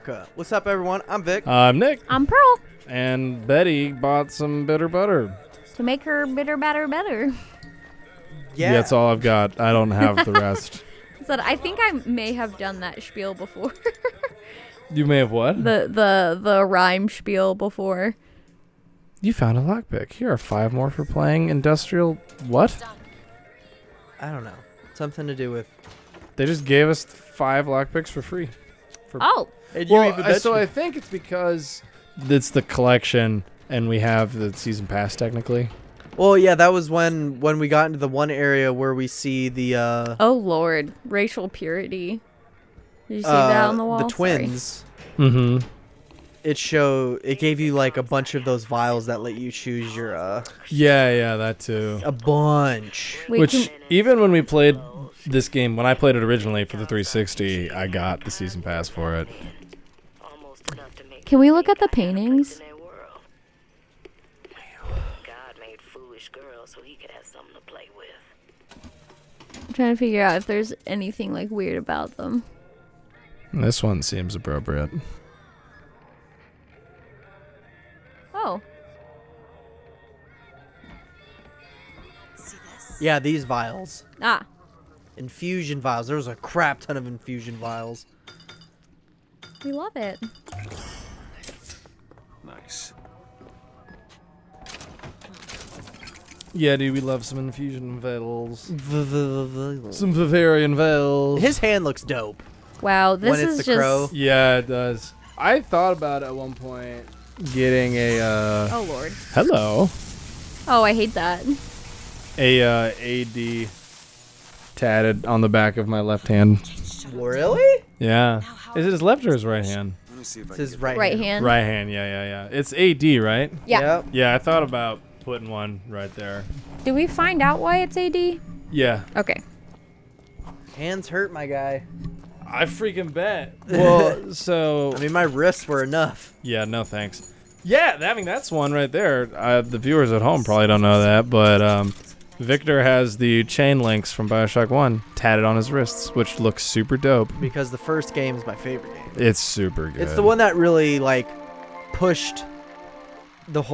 America. What's up, everyone? I'm Vic. I'm Nick. I'm Pearl. And Betty bought some bitter butter. To make her bitter batter better. Yeah. That's all I've got. I don't have the rest. So I think I may have done that spiel before. You may have what? The rhyme spiel before. You found a lockpick. Here are 5 more for playing industrial... What? I don't know. Something to do with... They just gave us 5 lockpicks for free. Oh. And you even So I think it's because it's the collection and we have the season pass technically. Well, yeah, that was when we got into the one area where we see the... Oh, Lord. Racial purity. Did you see that on the wall? The twins. Mm-hmm. It gave you like a bunch of those vials that let you choose your... Yeah, that too. A bunch. Wait, Which, even when we played this game, when I played it originally for the 360, I got the season pass for it. Can we look at the paintings? I'm trying to figure out if there's anything like weird about them. This one seems appropriate. Oh. Yeah, these vials. Ah. Infusion vials. There was a crap ton of infusion vials. We love it. Nice. Yeah, dude, we love some infusion vials. Some Bavarian vials. His hand looks dope. Wow, this when it's is the just... crow. Yeah, it does. I thought about at one point getting a Oh, Lord. hello. Oh, I hate that. A AD tatted on the back of my left hand. Really? Yeah. Is it his left or his right hand? It's his right Right hand. hand. Right hand, yeah. It's AD, right? Yeah. Yep. Yeah, I thought about putting one right there. Did we find out why it's AD? Yeah. Okay. Hands hurt, my guy. I freaking bet. Well, so... I mean, my wrists were enough. Yeah, no thanks. Yeah, that's one right there. The viewers at home probably don't know that, but Victor has the chain links from Bioshock 1 tatted on his wrists, which looks super dope. Because the first game is my favorite game. It's super good. It's the one that really, like, pushed this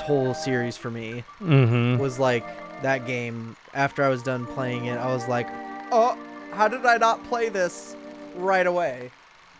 whole series for me. Mm-hmm. Was, like, that game. After I was done playing it, I was like, oh, how did I not play this right away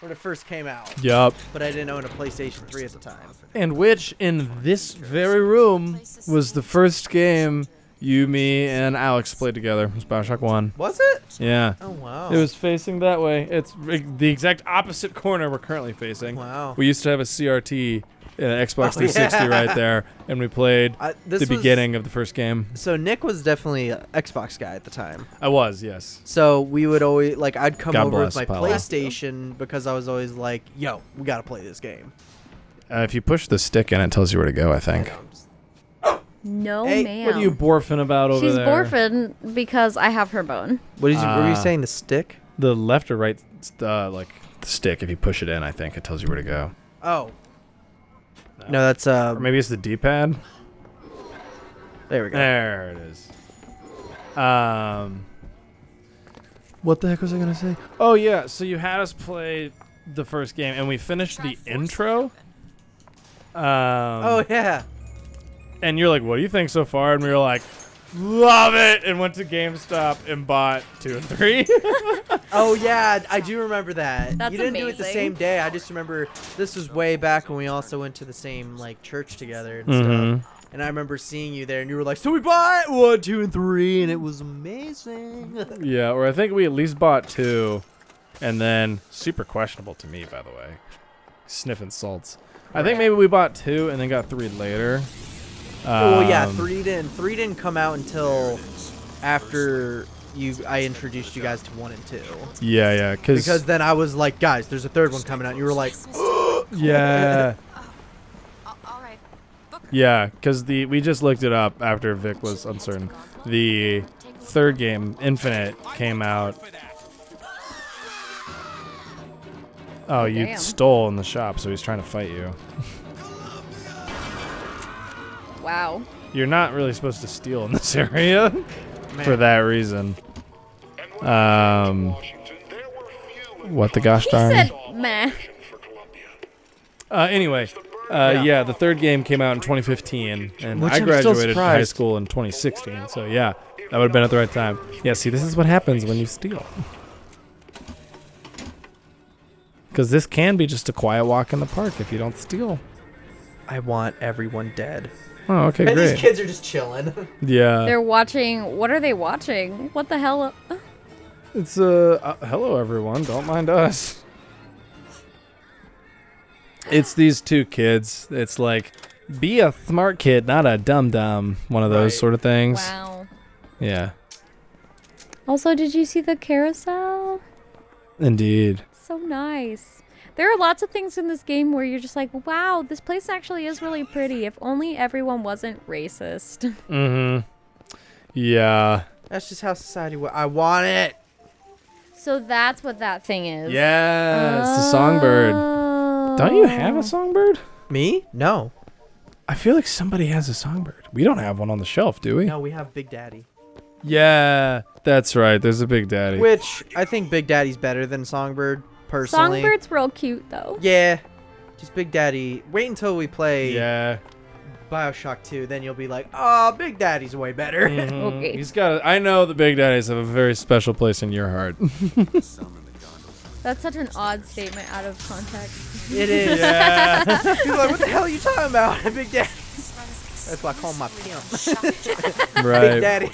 when it first came out? Yup. But I didn't own a PlayStation 3 at the time. And which, in this very room, was the first game you, me, and Alex played together. It was Bioshock 1. Was it? Yeah. Oh, wow. It was facing that way. It's the exact opposite corner we're currently facing. Wow. We used to have a CRT, Xbox 360 yeah. right there, and we played This the was- beginning of the first game. So Nick was definitely an Xbox guy at the time. I was, yes. So we would always, like, I'd come God over with bless, my Paolo. PlayStation because I was always like, yo, we got to play this game. If you push the stick in, it tells you where to go, I think. No, Hey, ma'am. What are you borfing about over She's there? borfing because I have her bone. What did you, were you Ah. saying, the stick? The left or right, like, the stick, if you push it in, I think it tells you where to go. Oh. No, that's, Or maybe it's the D-pad? there we go. There it is. What the heck was I gonna say? Oh yeah, so you had us play the first game, and we finished the intro. Oh, yeah. And you're like, "What do you think so far?" And we were like, "Love it!" And went to GameStop and bought 2 and 3. Oh, yeah, I do remember that. That's you didn't do it the amazing. same day. I just remember this was way back when we also went to the same, like, church together and Mhm. stuff. And I remember seeing you there, and you were like, so we bought 1, 2, and 3, and it was amazing. Yeah, or I think we at least bought 2, and then super questionable to me, by the way, sniffing salts. I think maybe we bought 2 and then got 3 later. Oh yeah, 3 didn't come out until after I introduced you guys to 1 and 2. Yeah, Because then I was like, guys, there's a 3rd one coming out, and you were like, yeah. All right. Yeah, because we just looked it up after Vic was uncertain. The 3rd game, Infinite, came out. Oh, you Damn. stole in the shop, so he's trying to fight you. Wow. You're not really supposed to steal in this area man. for that reason. What the gosh He darn? said Meh. Anyway, yeah, the third game came out in 2015, and Which I I'm still graduated high surprised. school in 2016. So yeah, that would have been at the right time. Yeah, see, this is what happens when you steal. Because this can be just a quiet walk in the park if you don't steal. I want everyone dead. Oh, okay, And great. these kids are just chilling. Yeah. They're watching. What are they watching? What the hell? It's hello everyone, don't mind us. It's these two kids. It's like, be a smart kid, not a dumb. One of those Right. sort of things. Wow. Yeah, Also, did you see the carousel? indeed. So nice. There are lots of things in this game where you're just like, wow, this place actually is really pretty. If only everyone wasn't racist. Mm-hmm. Yeah. That's just how society I want it. So that's what that thing is. Yeah, it's a songbird. Don't you have a songbird? Me? No. I feel like somebody has a songbird. We don't have one on the shelf, do we? No, we have Big Daddy. Yeah, that's right. There's a Big Daddy. Which I think Big Daddy's better than Songbird, personally. Songbird's real cute, though. Yeah. Just Big Daddy. Wait until we play Yeah. Bioshock 2, then you'll be like, oh, Big Daddy's way better. Mhm. Okay. He's got. I know the Big Daddies have a very special place in your heart. That's such an odd statement out of context. It is. Yeah. People are like, what the hell are you talking about? Big Daddy. That's why I call him my pimp. Right. Big Daddy.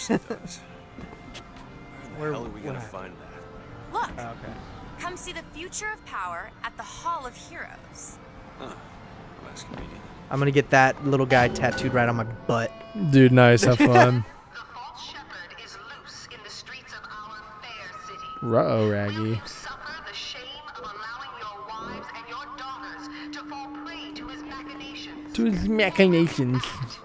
Where the hell are we gonna find that? Look, Okay. come see the future of power at the Hall of Heroes. Huh. Well, that's convenient. I'm going to get that little guy tattooed right on my butt. Dude, nice. Have fun. The false shepherd is loose in the streets of our fair city. Ruh-oh, Will Raggy. you suffer the shame of allowing your wives and your daughters to fall prey to his machinations? To his machinations. For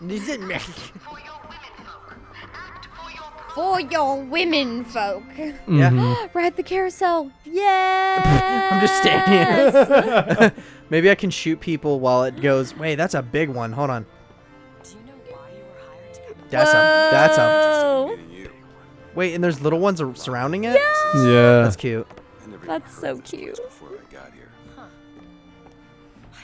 your women folk, act for your For your women folk. Yeah. Ride the carousel. Yeah. I'm just standing here. Maybe I can shoot people while it goes, wait, that's a big one. Hold on. Do you know why you were hired to come and That's a. Whoa. Meeting you. Wait, and there's little ones surrounding it? Yeah. That's cute. I never That's even so heard this cute. place Before I got here.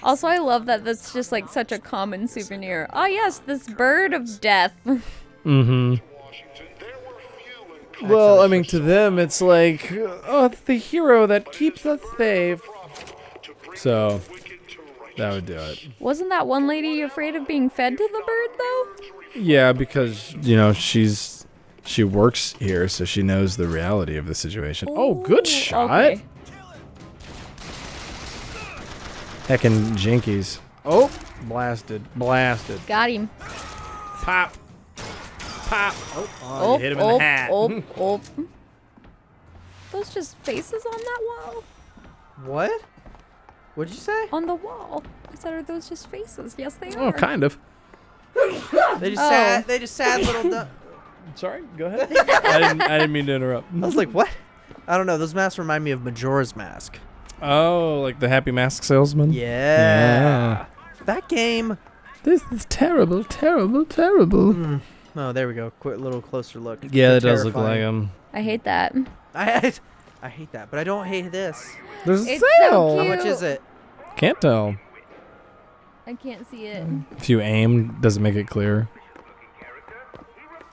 Also, I love that that's just like such a common souvenir. Oh yes, this bird of death. Mm-hmm. Well, I mean, to them, it's like, oh, it's the hero that keeps us safe. So, that would do it. Wasn't that one lady afraid of being fed to the bird though? Yeah, because, she works here, so she knows the reality of the situation. Oh, good Ooh, shot. okay. Heckin' jinkies. Oh, blasted. Got him. Pop. Oh, Oh, you hit him in the hat. oh. Those just faces on that wall? What? What'd you say? On the wall. I said, are those just faces? Yes, they Oh, are. kind of. They just Oh. sad. They just sad little. Sorry, go ahead. I didn't mean to interrupt. I was like, what? I don't know. Those masks remind me of Majora's Mask. Oh, like the Happy Mask Salesman? Yeah. That game. This is terrible. Oh, there we go. Quick little closer look. Yeah, They're that does look like terrifying. him. I hate that. I hate that, but I don't hate this. There's a It's so sale. How cute. much is it? Can't tell. I can't see it. If you aim, does it make it clear?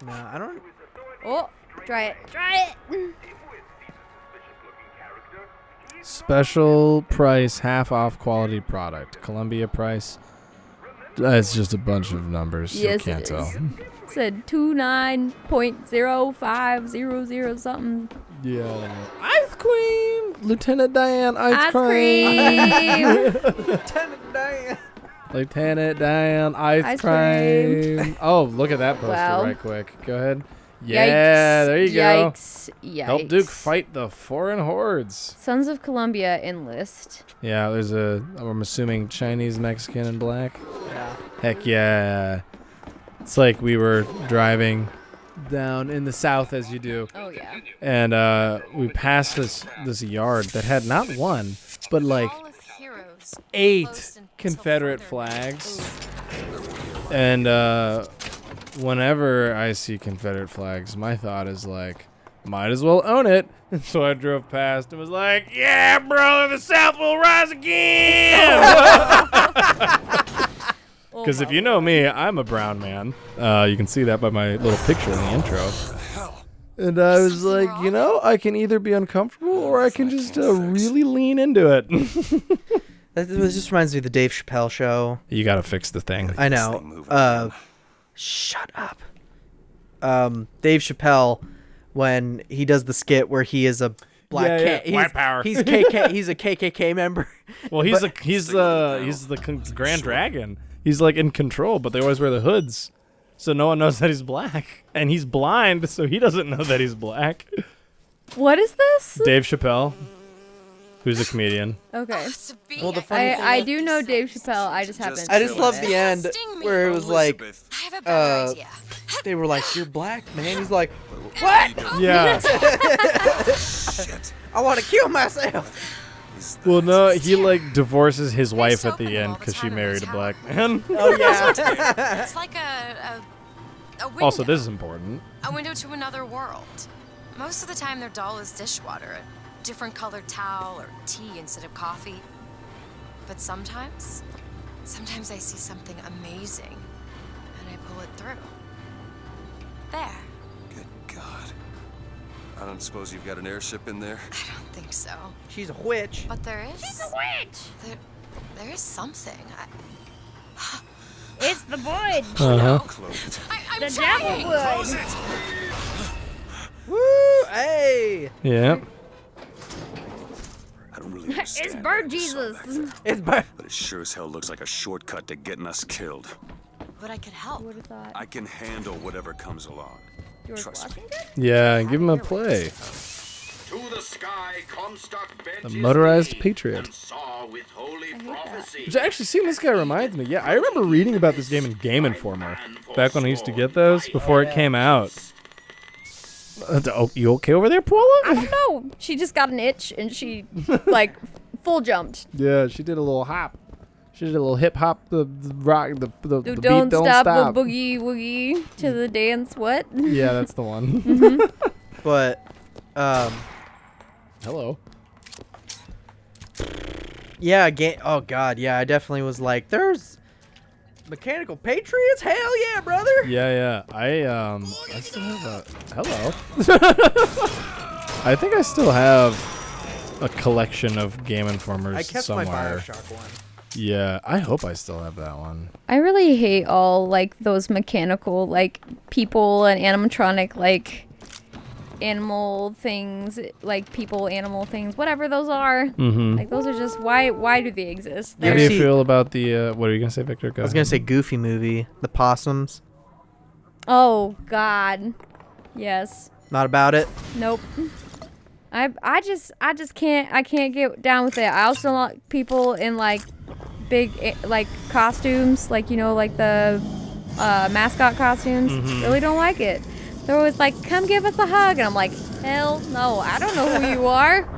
No, I don't. Oh, try it. Try it. Special price, half off quality product. Columbia price. It's just a bunch of numbers. Yes, you can't it tell. is. Said 29.0500 something. Yeah. Ice cream! Lieutenant Diane ice, Ice cream! Lieutenant Dan. Lieutenant Diane ice, Ice cream. Oh, look at that poster Wow. right quick. Go ahead. Yeah, Yikes. there you go. Yikes. Help Duke fight the foreign hordes. Sons of Columbia enlist. Yeah, there's I'm assuming Chinese, Mexican, and black. Yeah. Heck yeah. It's like we were driving down in the south as you do. Oh yeah. And we passed this yard that had not one, but like Hall of Heroes. 8 closed until Confederate further flags. notice. And whenever I see Confederate flags, my thought is like, might as well own it. And so I drove past and was like, yeah, brother, the South will rise again. Because if you know me, I'm a brown man. You can see that by my little picture in the intro. And I was like, I can either be uncomfortable or I can just really lean into it. This just reminds me of the Dave Chappelle show. You got to fix the thing. I know. Shut up. Dave Chappelle, when he does the skit where he is a black white power. He's KK. He's a KKK member. Well, he's the Grand Dragon. He's like in control, but they always wear the hoods, so no one knows that he's black. And he's blind, so he doesn't know that he's black. What is this? Dave Chappelle, who's a comedian. Okay. Well, the funny thing I do know Dave Chappelle. I just haven't. I just love the end where it was like, I have a better idea. they were like, "You're black, man." He's like, "What? Yeah. Shit. I want to kill myself." Well, no, he like divorces his wife at open the them end all the because she time in married the a black man. Oh yeah. It's like a window. Also, this is important. A window to another world. Most of the time, their doll is dishwater, a different colored towel or tea instead of coffee. But sometimes I see something amazing, and I pull it through. There. Good God. I don't suppose you've got an airship in there? I don't think so. She's a witch. But there is. She's a witch. There is something. It's the wood. Close it. I'm The trying. devil wood. Woo! Hey. Yeah. I don't really It's understand bird what I saw Jesus. back there, It's by. but it sure as hell looks like a shortcut to getting us killed. But I could help. Would have thought. I can handle whatever comes along. George Trust me. Washington? Yeah, give him a play. To the sky, Comstock bent The his motorized knee patriot. and saw with holy prophecy. Which actually, seeing this guy reminds me. Yeah, I remember reading about this game in Game Informer back when I used to get those before it came out. Oh, you okay over there, I Paula? don't know. She just got an itch and she like full jumped. Yeah, she did a little hop. She did a little hip hop. The rock. The beat Don't don't stop stop. the boogie woogie to the dance. What? Yeah, that's the one. But, Hello. yeah, oh god, yeah, I definitely was like, there's mechanical patriots? Hell yeah, brother! Yeah. I still have a. Hello. I think I still have a collection of Game Informers I kept somewhere. my Bioshock one. Yeah, I hope I still have that one. I really hate all like those mechanical like people and animatronic like animal things, like people animal things, whatever those are. Mm-hmm. Like those are just why do they exist? How ever do you see- feel about the? What are you gonna say, Victor? Go I was gonna say Goofy movie, the possums. Oh God, yes. Not about it. Nope. I just can't get down with it. I also don't like people in like big like costumes, like like the mascot costumes. Really don't like it. They're always like, "Come give us a hug," and I'm like, "Hell no! I don't know who you are."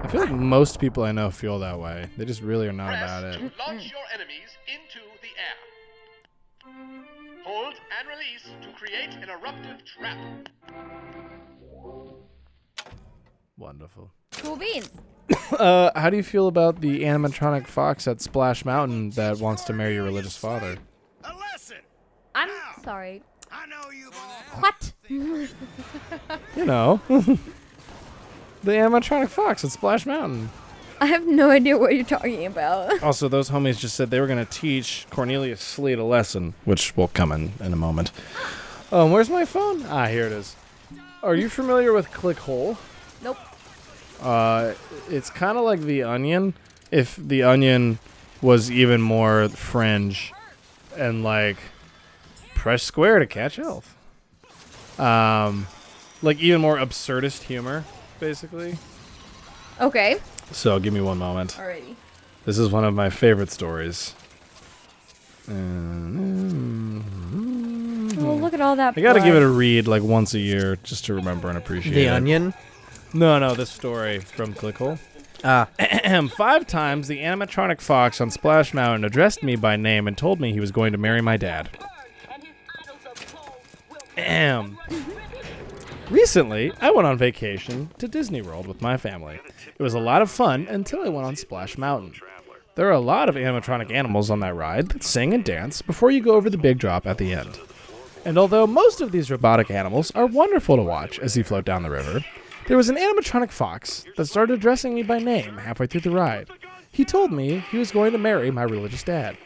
I feel like most people I know feel that way. They just really are not about it. Launch your enemies into the air. Hold and release to create an eruptive trap. Wonderful. Cool beans. How do you feel about the animatronic fox at Splash Mountain that wants to marry your religious father? A lesson. I'm sorry. I know you've all. What? You know, the animatronic fox at Splash Mountain. I have no idea what you're talking about. Also, those homies just said they were going to teach Cornelius Sleet a lesson, which will come in a moment. Where's my phone? Ah, here it is. Are you familiar with ClickHole? Nope. It's kind of like The Onion, if The Onion was even more fringe and like press square to catch elf. Like even more absurdist humor, basically. Okay. So give me one moment. Alrighty. This is one of my favorite stories. Oh, look at all that. I gotta give it blood. a read like once a year just to remember and appreciate it. The Onion. No, this story from ClickHole. Ah. 5 times the animatronic fox on Splash Mountain addressed me by name and told me he was going to marry my dad. Recently, I went on vacation to Disney World with my family. It was a lot of fun until I went on Splash Mountain. There are a lot of animatronic animals on that ride that sing and dance before you go over the big drop at the end. And although most of these robotic animals are wonderful to watch as you float down the river, there was an animatronic fox that started addressing me by name halfway through the ride. He told me he was going to marry my religious dad.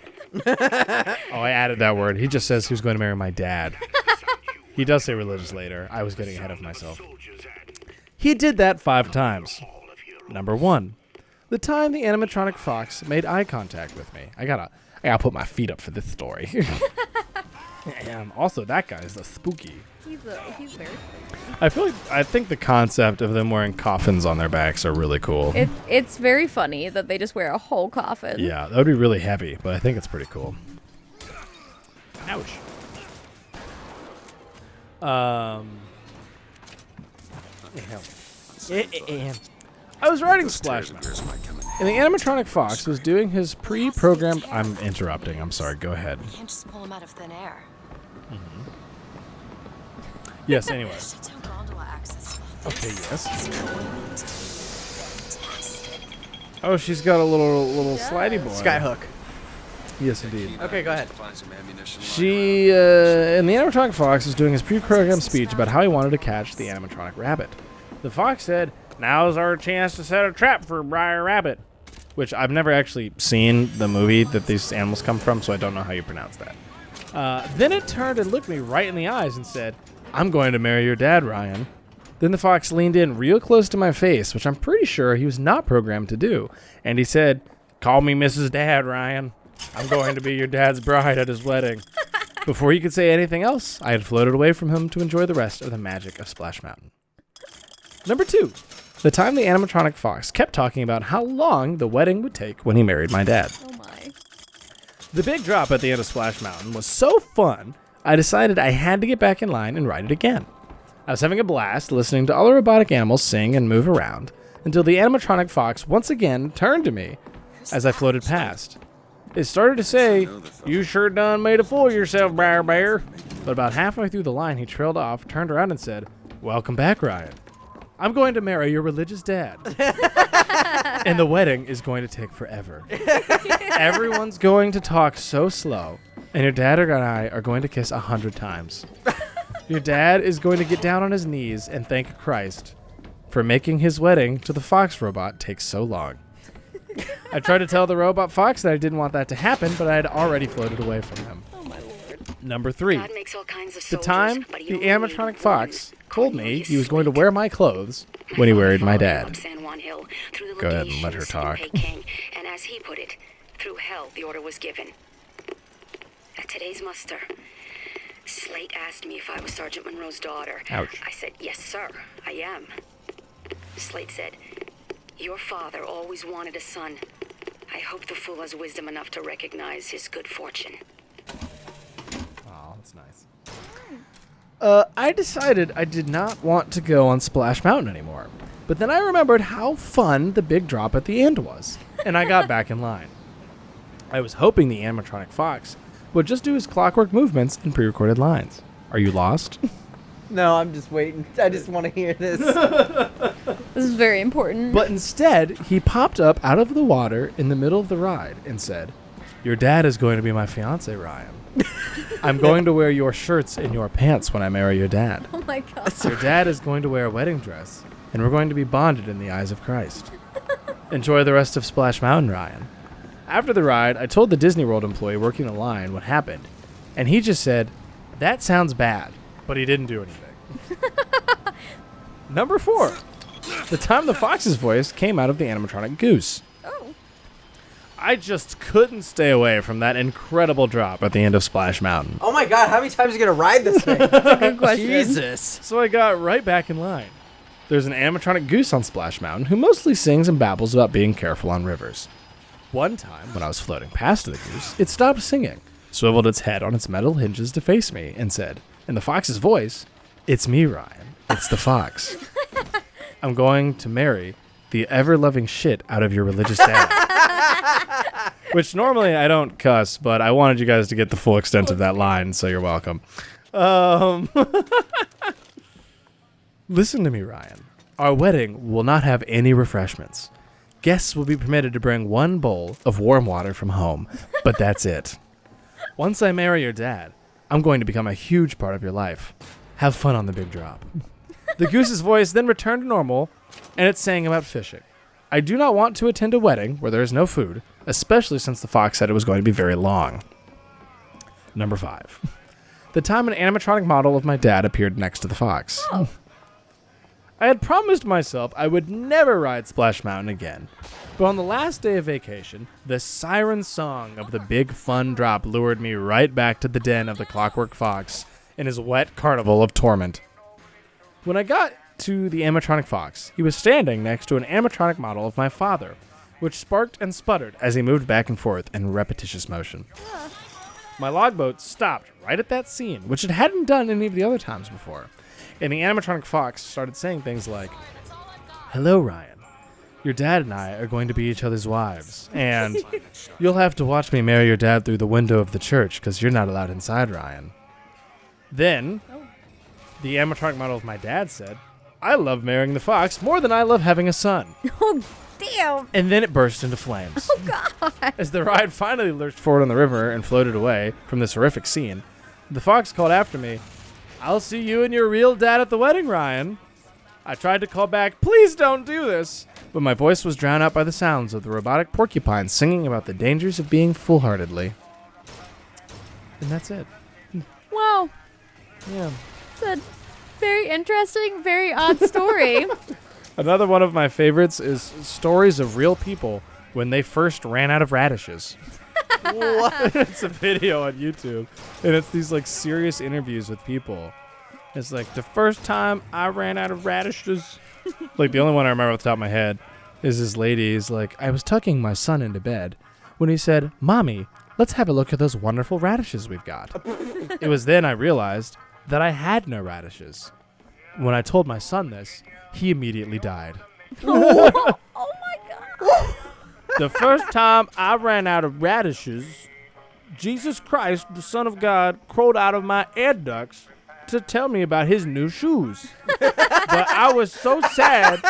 Oh, I added that word. He just says he was going to marry my dad. He does say religious later. I was getting ahead of myself. He did that 5 times. Number 1. The time the animatronic fox made eye contact with me. I gotta put my feet up for this story. And also, that guy is a spooky. He's very funny. I think the concept of them wearing coffins on their backs are really cool. It's very funny that they just wear a whole coffin. Yeah, that would be really heavy, but I think it's pretty cool. Ouch. I was riding Splash Mountain, and the animatronic fox was doing his pre-programmed... I'm interrupting. I'm sorry. Go ahead. You can't just pull him out of thin air. Yes, anyway. Shut down gondola access. Okay, yes. Fantastic. Oh, she's got a little slidey boy. Skyhook. Yes, indeed. Okay, go ahead. She, and the animatronic fox was doing his pre-programmed speech about how he wanted to catch the animatronic rabbit. The fox said, "Now's our chance to set a trap for Briar Rabbit," which I've never actually seen the movie that these animals come from, so I don't know how you pronounce that. Then it turned and looked me right in the eyes and said, "I'm going to marry your dad, Ryan." Then the fox leaned in real close to my face, which I'm pretty sure he was not programmed to do, and he said, "Call me Mrs. Dad, Ryan. I'm going to be your dad's bride at his wedding." Before he could say anything else, I had floated away from him to enjoy the rest of the magic of Splash Mountain. Number 2. The time the animatronic fox kept talking about how long the wedding would take when he married my dad. Oh my. The big drop at the end of Splash Mountain was so fun, I decided I had to get back in line and ride it again. I was having a blast listening to all the robotic animals sing and move around until the animatronic fox once again turned to me as I floated past. It started to say, "You sure done made a fool of yourself, Briar Bear." But about halfway through the line, he trailed off, turned around and said, "Welcome back, Ryan. I'm going to marry your religious dad. And the wedding is going to take forever. Everyone's going to talk so slow, and your dad and I are going to kiss 100 times. Your dad is going to get down on his knees and thank Christ for making his wedding to the fox robot take so long." I tried to tell the robot fox that I didn't want that to happen, but I had already floated away from him. Oh my lord. Number 3. God makes all kinds of The soldiers, time but he the only animatronic needed fox one. told me he was going to wear my clothes when he married my dad. San Juan Hill, through the Go ahead and let her legations talk. in Peking, and as he put it, through hell the order was given. At today's muster, Slate asked me if I was Sergeant Monroe's daughter. Ouch. I said, "Yes, sir, I am." Slate said, "Your father always wanted a son. I hope the fool has wisdom enough to recognize his good fortune." Oh, that's nice. I decided I did not want to go on Splash Mountain anymore. But then I remembered how fun the big drop at the end was, and I got back in line. I was hoping the animatronic fox would just do his clockwork movements and pre-recorded lines. Are you lost? No, I'm just waiting. I just want to hear this. This is very important. But instead, he popped up out of the water in the middle of the ride and said, "Your dad is going to be my fiance, Ryan. I'm going to wear your shirts and your pants when I marry your dad. Oh my god. Your dad is going to wear a wedding dress, and we're going to be bonded in the eyes of Christ. Enjoy the rest of Splash Mountain, Ryan." After the ride, I told the Disney World employee working the line what happened, and he just said, "That sounds bad," but he didn't do anything. Number 4. The time the fox's voice came out of the animatronic goose. Oh. I just couldn't stay away from that incredible drop at the end of Splash Mountain. Oh my god, how many times are you going to ride this thing? That's a good question. Jesus. So I got right back in line. There's an animatronic goose on Splash Mountain who mostly sings and babbles about being careful on rivers. One time, when I was floating past the goose, it stopped singing, swiveled its head on its metal hinges to face me, and said, in the fox's voice, "It's me, Ryan. It's the fox. I'm going to marry the ever-loving shit out of your religious dad." Which normally I don't cuss, but I wanted you guys to get the full extent of that line, so you're welcome. Listen to me, Ryan. Our wedding will not have any refreshments. Guests will be permitted to bring 1 bowl of warm water from home, but that's it. Once I marry your dad, I'm going to become a huge part of your life. Have fun on the big drop. The goose's voice then returned to normal, and it sang about fishing. I do not want to attend a wedding where there is no food, especially since the fox said it was going to be very long. Number 5. The time an animatronic model of my dad appeared next to the fox. Oh. I had promised myself I would never ride Splash Mountain again. But on the last day of vacation, the siren song of the big fun drop lured me right back to the den of the Clockwork Fox in his wet carnival of torment. When I got to the animatronic fox, he was standing next to an animatronic model of my father, which sparked and sputtered as he moved back and forth in repetitious motion. My logboat stopped right at that scene, which it hadn't done any of the other times before. And the animatronic fox started saying things like, "Hello, Ryan. Your dad and I are going to be each other's wives. And you'll have to watch me marry your dad through the window of the church because you're not allowed inside, Ryan." Then, the animatronic model of my dad said, "I love marrying the fox more than I love having a son." Oh, damn. And then it burst into flames. Oh, God. As the ride finally lurched forward on the river and floated away from this horrific scene, the fox called after me, "I'll see you and your real dad at the wedding, Ryan." I tried to call back, "Please don't do this," but my voice was drowned out by the sounds of the robotic porcupine singing about the dangers of being foolhardily. And that's it. Wow. Yeah. It's a very interesting, very odd story. Another one of my favorites is stories of real people when they first ran out of radishes. What? It's a video on YouTube, and it's these like serious interviews with people. It's like, the first time I ran out of radishes. Like, the only one I remember off the top of my head is this lady's like, I was tucking my son into bed when he said, "Mommy, let's have a look at those wonderful radishes we've got." It was then I realized that I had no radishes. When I told my son this, he immediately died. Oh my God. The first time I ran out of radishes, Jesus Christ, the Son of God, crawled out of my air ducts to tell me about his new shoes. But I was so sad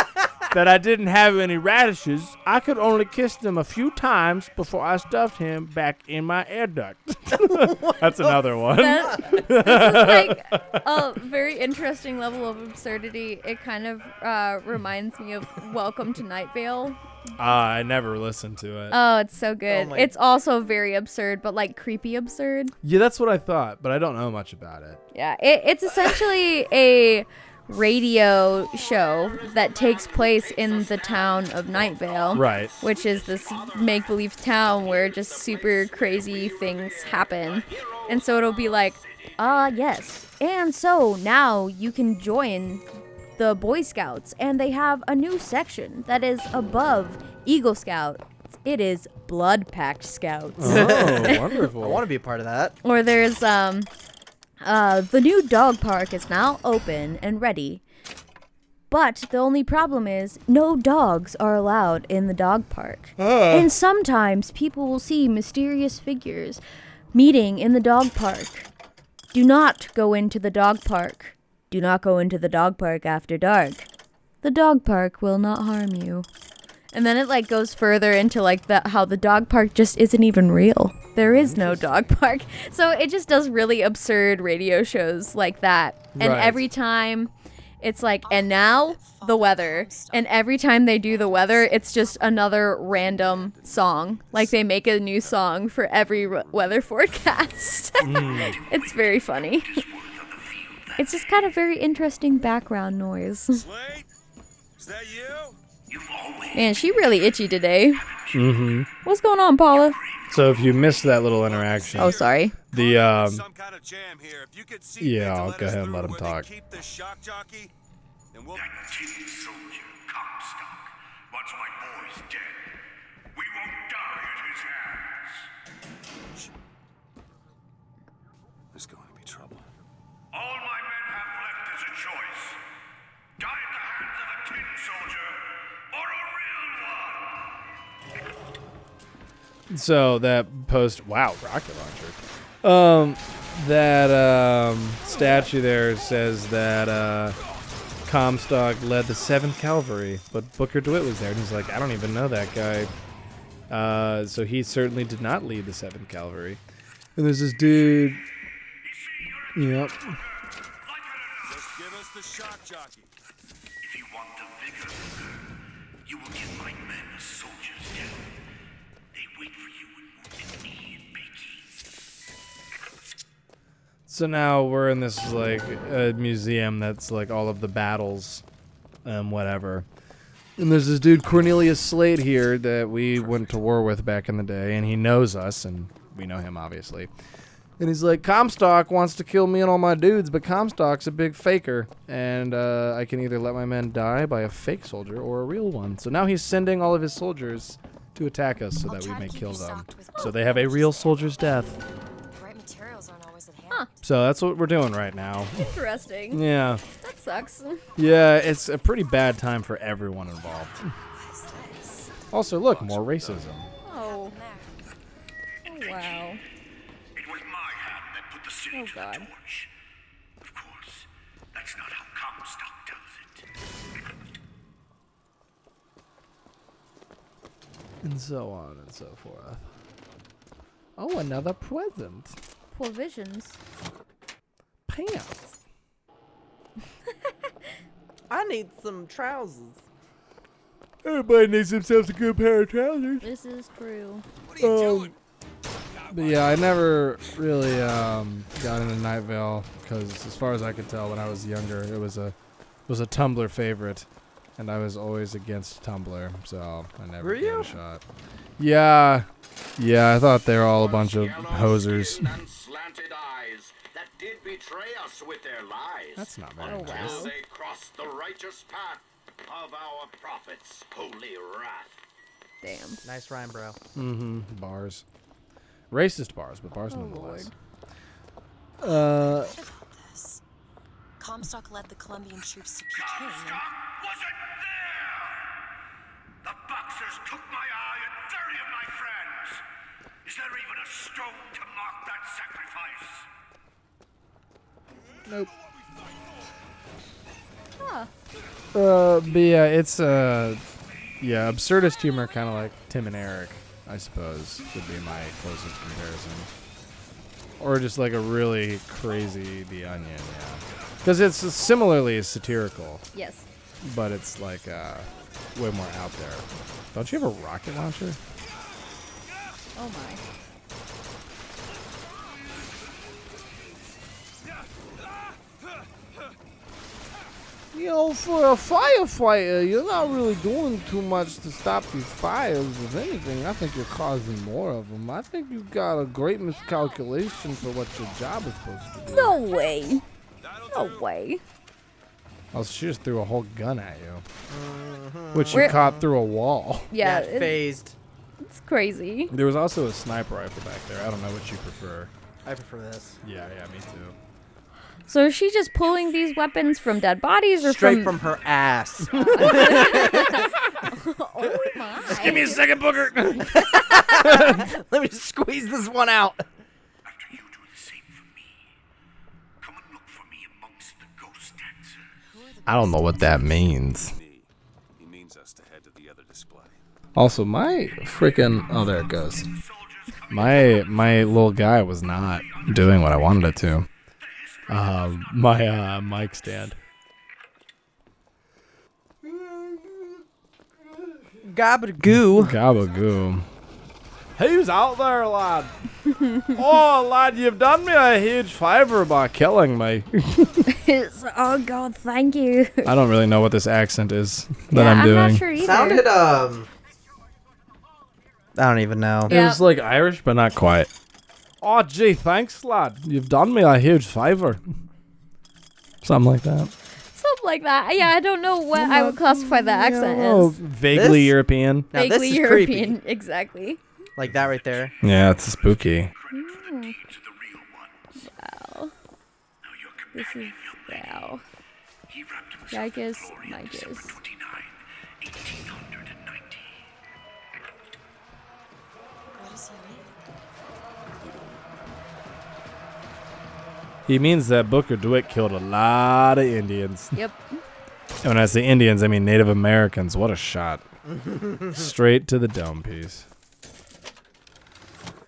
that I didn't have any radishes, I could only kiss them a few times before I stuffed him back in my air duct. That's another one. This is like a very interesting level of absurdity. It kind of reminds me of Welcome to Night Vale. I never listened to it. Oh, it's so good. my- It's also very absurd, but like creepy absurd. Yeah, that's what I thought, but I don't know much about it. Yeah, it's essentially a radio show that takes place in the town of Night Vale. Right. Which is this make-believe town where just super crazy things happen. And so it'll be like, yes. And so now you can join the Boy Scouts, and they have a new section that is above Eagle Scout. It is Blood Pact Scouts. Oh, wonderful. I want to be a part of that. Or there's the new dog park is now open and ready. But the only problem is no dogs are allowed in the dog park. And sometimes people will see mysterious figures meeting in the dog park. Do not go into the dog park. Do not go into the dog park after dark. The dog park will not harm you. And then it like goes further into like how the dog park just isn't even real. There is no dog park. So it just does really absurd radio shows like that. And Right. every time it's like, and now the weather. And every time they do the weather, it's just another random song. Like they make a new song for every weather forecast. It's very funny. It's just kind of very interesting background noise. Slate? Is that you? Man, she really itchy today. Mm-hmm. What's going on, Paula? So if you missed that little interaction, Oh, sorry. the Some kind of jam here. If you could see yeah, fit to I'll let go us ahead and through let him where they talk. Keep the shock jockey, then we'll. That tin soldier, Comstock. Once my boy's dead, we won't die at his hands. There's going to be trouble. All my men have left is a choice. Die at the hands of a tin soldier, or a real one. So that post, wow, rocket launcher. That statue there says that Comstock led the 7th Cavalry, but Booker DeWitt was there, and he's like, I don't even know that guy. So he certainly did not lead the 7th Cavalry. And there's this dude. Yep. Just give us the shock jockey. If you want the vigor, you will give my men a soldier's death. They wait for you in Wounded Knee and Bakey. So now we're in this like museum that's like all of the battles, whatever. And there's this dude Cornelius Slade here that we went to war with back in the day, and he knows us, and we know him obviously. And he's like, Comstock wants to kill me and all my dudes, but Comstock's a big faker, and I can either let my men die by a fake soldier or a real one. So now he's sending all of his soldiers to attack us so that we may kill them. So they have a real soldier's death. The right materials aren't always at hand. Huh. So that's what we're doing right now. Interesting. Yeah. That sucks. Yeah, it's a pretty bad time for everyone involved. What is this? Also, look, more racism. Oh. There. Oh, wow. It was my hand that put the city Oh, to God. the torch. Of course, that's not how Comstock tells it. And so on and so forth. Oh, another present. Provisions. Pants. I need some trousers. Everybody needs themselves a good pair of trousers. This is true. What are you doing? But yeah, I never really got into Night Vale because, as far as I could tell, when I was younger, it was a Tumblr favorite, and I was always against Tumblr, so I never Were gave you? it a shot. Yeah, I thought they were all a bunch of hosers. And slanted eyes that did betray us with their lies. That's not very Oh, nice. wow. They crossed the righteous path of our prophets' holy wrath. Damn. Nice rhyme, bro. Mm-hmm. Bars. Racist bars, but bars Oh, nonetheless. About this. Comstock led the Colombian troops to Peking. Comstock wasn't there! The Boxers took my eye and 30 of my friends! Is there even a stone to mark that sacrifice? Nope. Huh. But yeah, it's absurdist humor, kind of like Tim and Eric, I suppose, would be my closest comparison. Or just like a really crazy The Onion, yeah. Because it's similarly satirical, Yes. but it's like way more out there. Don't you have a rocket launcher? Oh, my. You know, for a firefighter, you're not really doing too much to stop these fires. If anything, I think you're causing more of them. I think you've got a great miscalculation for what your job is supposed to do. No way. No way. Oh, she just threw a whole gun at you. Which you We're- caught through a wall. Yeah, Got phased. it's crazy. There was also a sniper rifle back there. I don't know what you prefer. I prefer this. Yeah, me too. So is she just pulling these weapons from dead bodies or Straight from her ass. Oh my. Give me a second, Booker. Let me squeeze this one out. After you do the same for me, come and look for me amongst the ghost dancers. I don't know what that means. He means us to head to the other display. Also, my freaking... Oh, there it goes. My little guy was not doing what I wanted it to. My mic stand. Gabagoo. Gabagoo. Who's out there, lad? Oh, lad, you've done me a huge favor by killing me. Oh god, thank you. I don't really know what this accent is that Yeah, I'm doing. not sure either. Sounded I don't even know. It was like Irish, but not quite. Oh, gee, thanks, lad. You've done me a huge favor. Something like that. Something like that. Yeah, I don't know what I would classify the accent as. Vaguely This? European. Now Vaguely this is European, creepy. exactly. Like that right there. Yeah, it's spooky. Wow. This is wow. Yikes, Micus. What does he mean? He means that Booker DeWitt killed a lot of Indians. Yep. And when I say Indians, I mean Native Americans. What a shot. Straight to the dome piece.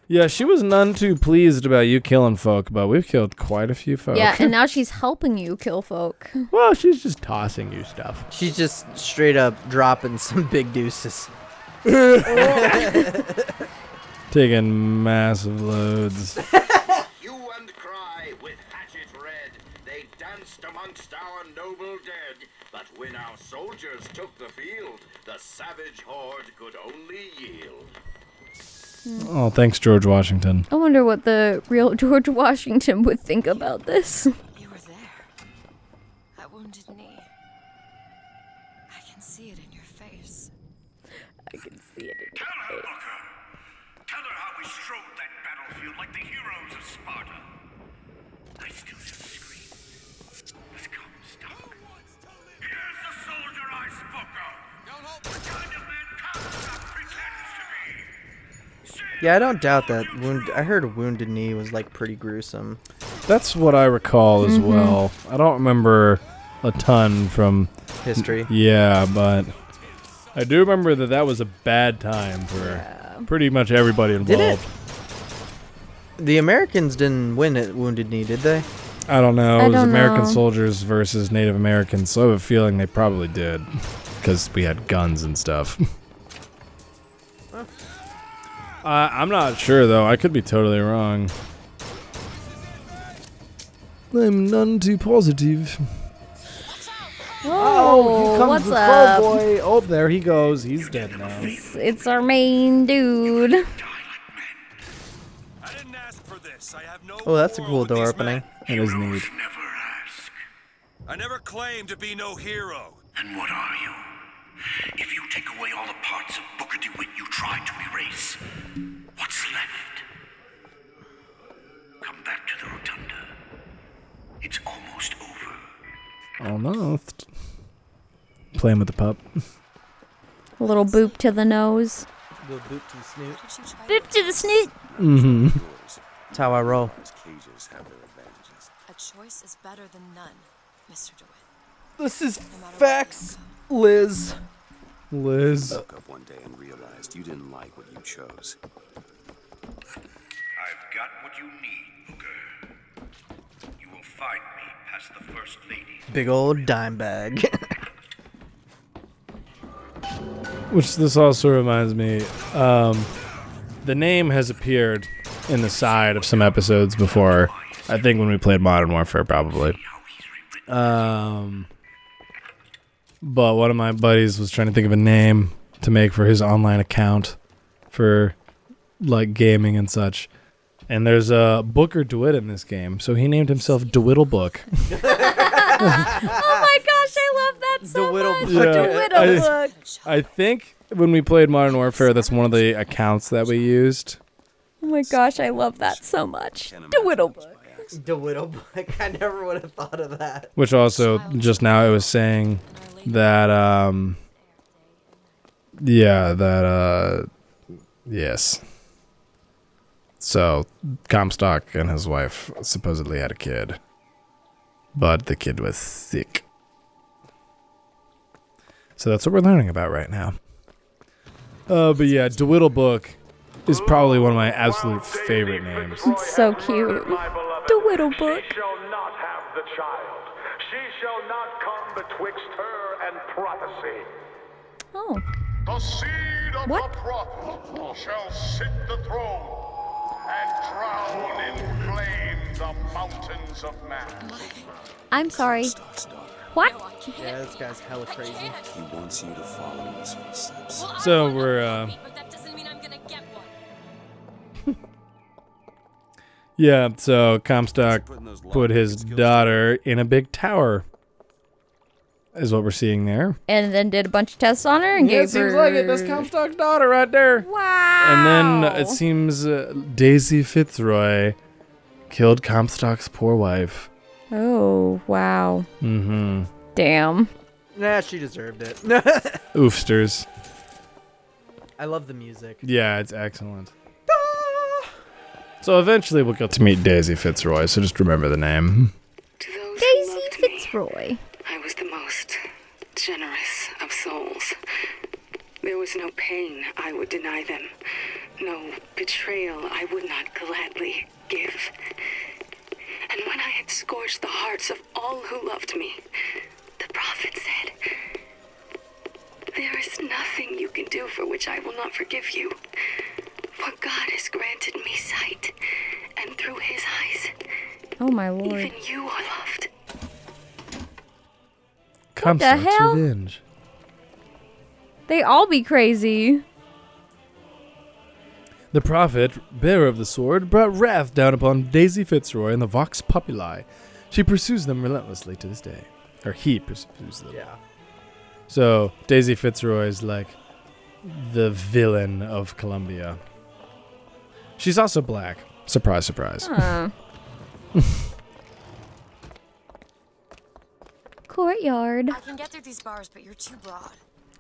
Yeah, she was none too pleased about you killing folk, but we've killed quite a few folk. Yeah, and now she's helping you kill folk. Well, she's just tossing you stuff. She's just straight up dropping some big deuces. Taking massive loads. Hue and cry with hatchet red, they danced amongst our noble dead. But when our soldiers took the field, the savage horde could only yield. Oh, thanks, George Washington. I wonder what the real George Washington would think about this. You were there. That wounded knee. I can see it in your face. I can see it in Tell her, Booker. Tell her how we strode that battlefield like the heroes of Sparta. I still hear the scream. It's Comstock. Here's the soldier I spoke of. The kind of man Comstock pretends to be. Yeah, I don't doubt that. I heard Wounded Knee was like pretty gruesome. That's what I recall as well. I don't remember a ton from History. Yeah, but I do remember that was a bad time for pretty much everybody involved. Did it? The Americans didn't win at Wounded Knee, did they? I don't know. I It was don't American know. soldiers versus Native Americans, so I have a feeling they probably did. Because we had guns and stuff. I'm not sure, though. I could be totally wrong. I'm none too positive. Whoa, Here comes what's the up? crow boy. Oh, there he goes. He's dead now. It's our main dude. I didn't ask for this. I have no Oh, that's a quarrel cool with door these opening. men. It is neat. Never ask. I never claimed to be no hero. Then what are you? If you take away all the parts of Booker DeWitt you tried to erase, what's left? Come back to the rotunda. It's almost over. Almost. Playing with the pup. A little boop to the nose. Little boot to the snoot. Boop to the snoot. Mm-hmm. That's how I roll. Those cages have their advantages. A choice is better than none, Mr. DeWitt. This is facts, Liz. Liz. Woke up one day and realized you didn't like what you chose. I've got what you need, Booker. You will find me past the First Lady. Big old dime bag. Which this also reminds me, the name has appeared in the side of some episodes before. I think when we played Modern Warfare, probably. But one of my buddies was trying to think of a name to make for his online account for like gaming and such. And there's a Booker DeWitt in this game, so he named himself DeWiddle Book. Oh my gosh, I love that so DeWiddle much. Book. DeWiddle Book. I think when we played Modern Warfare, that's one of the accounts that we used. Oh my gosh, I love that so much. DeWiddle Book. DeWiddle Book. I never would have thought of that. Which also, just now it was saying that, yes. So, Comstock and his wife supposedly had a kid. But the kid was sick. So that's what we're learning about right now. But yeah, DeWiddle Book is probably one of my absolute favorite names. It's so cute. DeWiddle Book. She shall not have the child. She shall not come betwixt her and prophecy. Oh. The seed of What? the prophet shall sit the throne and drown in flame the mountains of man. I'm sorry. Stock's daughter. What? Yeah, this guy's hella crazy. He wants you to follow in his footsteps. So we're, But that doesn't mean I'm gonna get one. yeah, so Comstock put his daughter in a big tower, is what we're seeing there. And then did a bunch of tests on her and Yeah, gave it seems her... like it. That's Comstock's daughter right there. Wow. And then it seems Daisy Fitzroy killed Comstock's poor wife. Oh, wow. Mm-hmm. Damn. Nah, she deserved it. Oofsters. I love the music. Yeah, it's excellent. So eventually we'll get to meet Daisy Fitzroy, so just remember the name. To those who Daisy loved me, Fitzroy. I was the most generous of souls. There was no pain I would deny them, no betrayal I would not gladly give. And when I had scorched the hearts of all who loved me, the prophet said, "There is nothing you can do for which I will not forgive you. For God has granted me sight, and through his eyes, Oh my lord. even you are loved." Come the hell? revenge. They all be crazy. The prophet, bearer of the sword, brought wrath down upon Daisy Fitzroy and the Vox Populi. She pursues them relentlessly to this day. Or he pursues them. Yeah. So, Daisy Fitzroy is like the villain of Columbia. She's also black. Surprise, surprise. Huh. Courtyard. I can get through these bars, but you're too broad.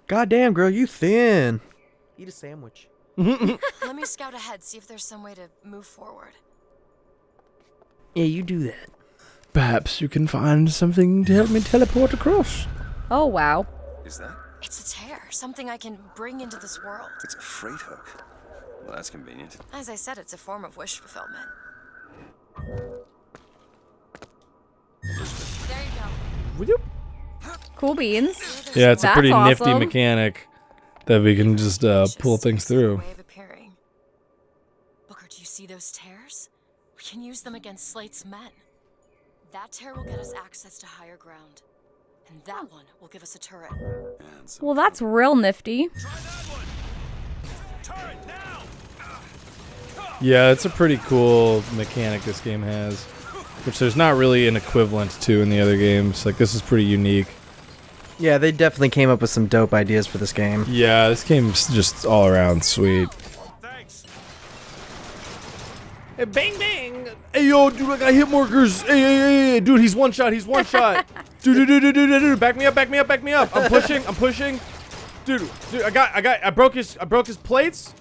Goddamn, girl, you thin. Eat a sandwich. Let me scout ahead, see if there's some way to move forward. Yeah, you do that. Perhaps you can find something to help me teleport across. Oh wow. Is that? It's a tear, something I can bring into this world. It's a freight hook. Well, that's convenient. As I said, it's a form of wish fulfillment. There you go. Cool beans. Yeah, it's a That's pretty nifty awesome. mechanic that we can just pull things through. Way of appearing. Booker, do you see those tears? We can use them against Slate's men. That tear will get us access to higher ground. And that one will give us a turret. Well, that's real nifty. Yeah, it's a pretty cool mechanic this game has, which there's not really an equivalent to in the other games. Like, this is pretty unique. Yeah, they definitely came up with some dope ideas for this game. Yeah, this game's just all around sweet. Hey, bang, bang! Hey, yo, dude, I got hit markers. Hey, dude, he's one shot, dude, back me up. I'm pushing. Dude, I broke his plates.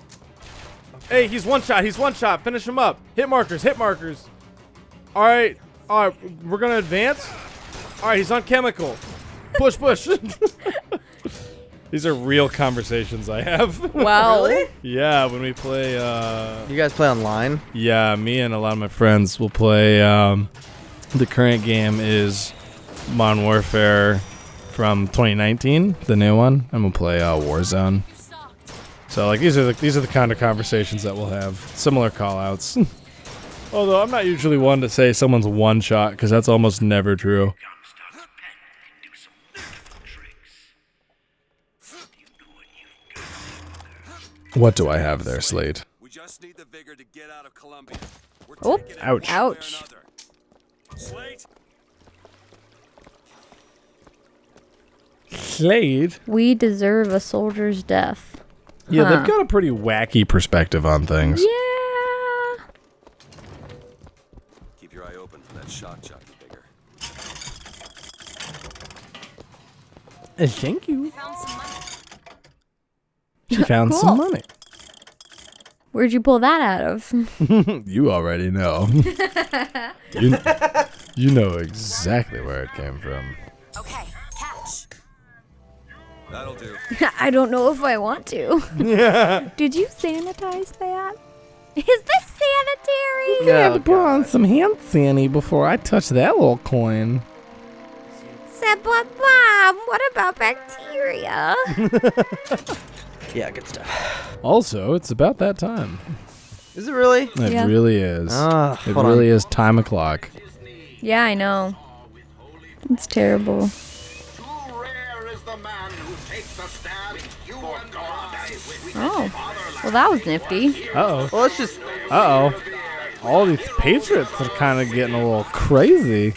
Hey, he's one shot, finish him up. Hit markers. All right, we're gonna advance. All right, he's on chemical. Push. These are real conversations I have. Wow. Really? Yeah, when we play, You guys play online? yeah, me and a lot of my friends will play, the current game is Modern Warfare from 2019, the new one, and we'll play, Warzone. So, like, these are the kind of conversations that we'll have. Similar call-outs. Although, I'm not usually one to say someone's one shot, because that's almost never true. What do I have there, Slate? We just need the vigor to get out of Columbia. We're Oh, taking it ouch. one way or Ouch. another. Slate, Slade? We deserve a soldier's death. Yeah, Huh. they've got a pretty wacky perspective on things. Yeah. keep your eye open for that shock jockey vigor. Thank you. Found some money. She found Cool. some money. Where'd you pull that out of? You already know. you know exactly where it came from. Okay, catch. That'll do. I don't know if I want to. Yeah. Did you sanitize that? Is this sanitary? No. I had to put on some hand sanitizer before I touched that little coin. Said, but Bob, what about bacteria? Yeah, good stuff. Also, it's about that time. Is it really? It Yeah. really is. Ah, It hold really on. is time o'clock. Yeah, I know. It's terrible. Too rare is the man who takes a stab. You and God. Oh. Well, that was nifty. Uh-oh. Well, let's just... Uh-oh. All these patriots are kind of getting a little crazy.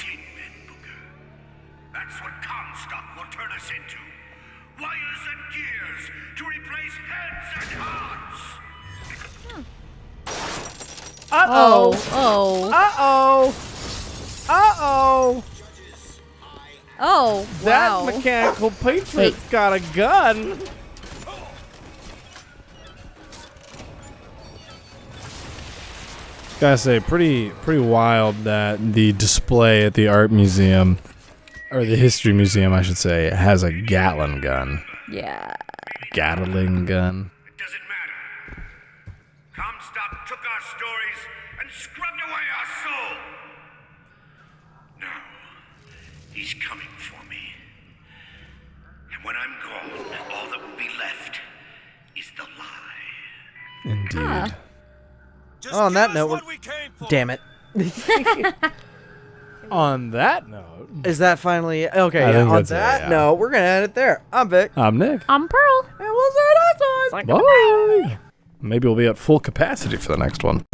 That's what Comstock will turn us into. Wires and gears to replace heads and hearts. Oh. Oh. Uh-oh. Oh. That Wow. mechanical patriot's got a gun. Gotta say, pretty wild that the display at the art museum or the History Museum, I should say, has a Gatling gun. Yeah. Gatling gun. It doesn't matter. Comstock took our stories and scrubbed away our soul. Now, he's coming for me. And when I'm gone, all that will be left is the lie. Indeed. On that note, damn it. On that note, Is that finally okay? I Yeah, think on that's it, that yeah. note, we're gonna end it there. I'm Vic, I'm Nick. I'm Pearl. and we'll see you next time. Bye. Maybe we'll be at full capacity for the next one.